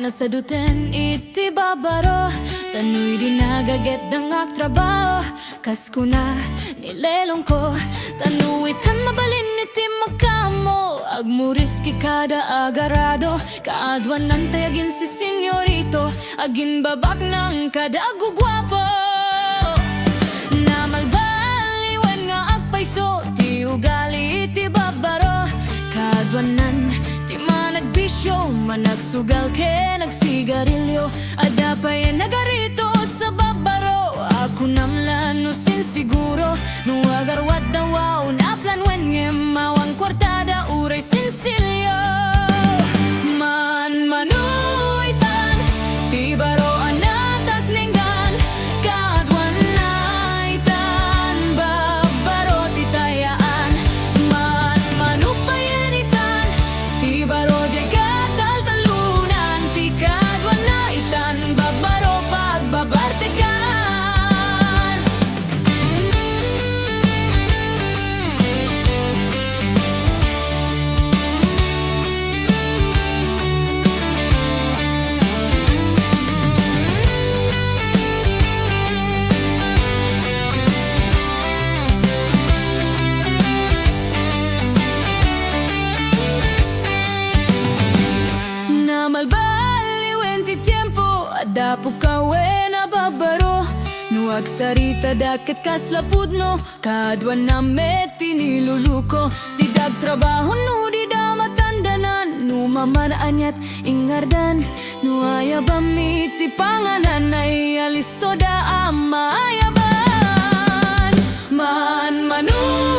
nasaduten iti babaro, tanoy di nagaget dangak trabaho. Kas ko na nilelong ko, tanuitan mabalin iti makamo. Agmuriski kada agarado, kaadwan ng tayagin si senyorito, agin babak ng kada gugwapo. Namalbaliwen nga agpaiso, ti ugali iti babaro, kaadwanan ti managbisyo, managsugal ke nagsigarilyo, adapay nagarito sa babaro. Ako namlan no sinsiguro, no agarwat dawaw na planwen nge mawang kwartada uray sinsilyo. Manuitan ti baro anatak ninggan, kaadwan naitan babaro ti tayaan. Manupayanitan ti baro di kataltalunan, ti kaadwan naitan babaro pagbabartikan. Namalbaliwen ti tiempo, adapo kawe na babaro, no agsarita dakit kaslapudno, kaadwan na met tiniluluko. Ti dagtrabaho no di da matandanan, no mamanaanyat ingardan, no ayabami ti panganan, ay alisto da amayaban. Manuitan